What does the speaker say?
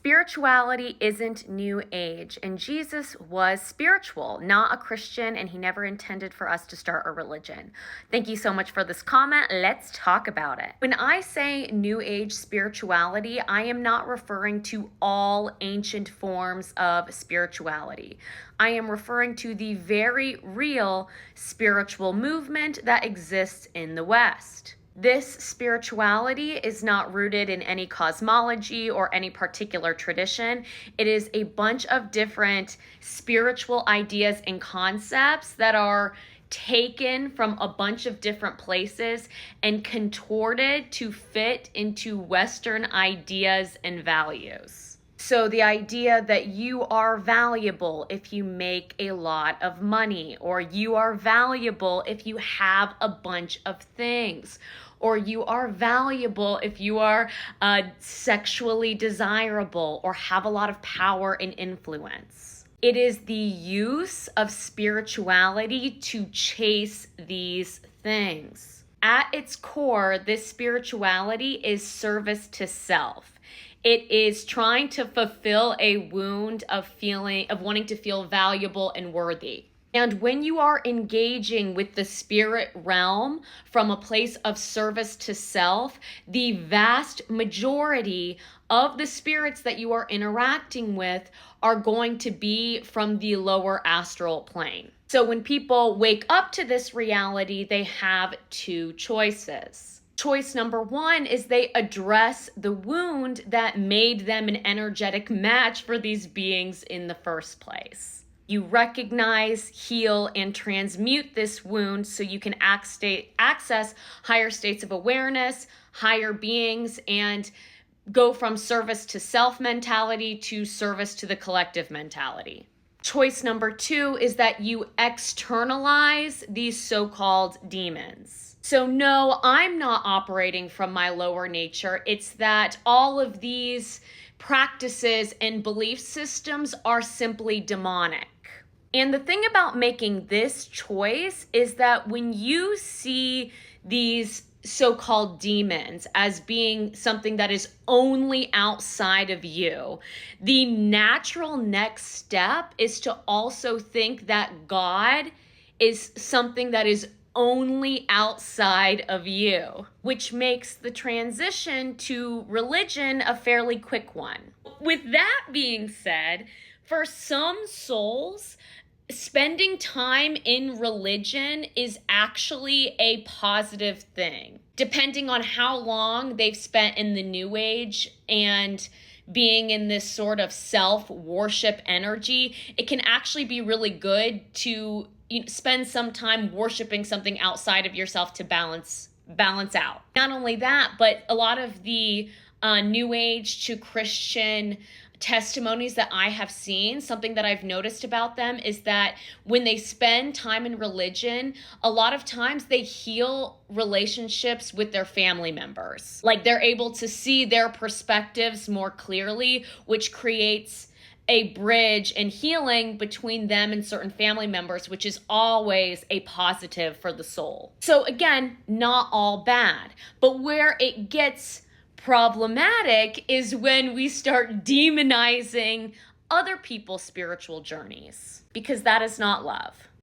Spirituality isn't new age, and Jesus was spiritual, not a Christian, and he never intended for us to start a religion. Thank you so much for this comment. Let's talk about it. When I say new age spirituality, I am not referring to all ancient forms of spirituality. I am referring to the very real spiritual movement that exists in the West. This spirituality is not rooted in any cosmology or any particular tradition. It is a bunch of different spiritual ideas and concepts that are taken from a bunch of different places and contorted to fit into Western ideas and values. So the idea that you are valuable if you make a lot of money, or you are valuable if you have a bunch of things, or you are valuable if you are sexually desirable or have a lot of power and influence. It is the use of spirituality to chase these things. At its core, this spirituality is service to self. It is trying to fulfill a wound of wanting to feel valuable and worthy. And when you are engaging with the spirit realm from a place of service to self, the vast majority of the spirits that you are interacting with are going to be from the lower astral plane. So when people wake up to this reality, they have two choices. Choice number one is they address the wound that made them an energetic match for these beings in the first place. You recognize, heal, and transmute this wound so you can access higher states of awareness, higher beings, and go from service to self mentality to service to the collective mentality. Choice number two is that you externalize these so-called demons. So no, I'm not operating from my lower nature. It's that all of these practices and belief systems are simply demonic. And the thing about making this choice is that when you see these so-called demons as being something that is only outside of you, the natural next step is to also think that God is something that is only outside of you, which makes the transition to religion a fairly quick one. With that being said, for some souls, spending time in religion is actually a positive thing, depending on how long they've spent in the New Age and being in this sort of self-worship energy. It can actually be really good to spend some time worshiping something outside of yourself to balance out. Not only that, but a lot of the New Age to Christian testimonies that I have seen, something that I've noticed about them is that when they spend time in religion, a lot of times they heal relationships with their family members. Like they're able to see their perspectives more clearly, which creates a bridge and healing between them and certain family members, which is always a positive for the soul. So again, not all bad, but where it gets problematic is when we start demonizing other people's spiritual journeys, because that is not love.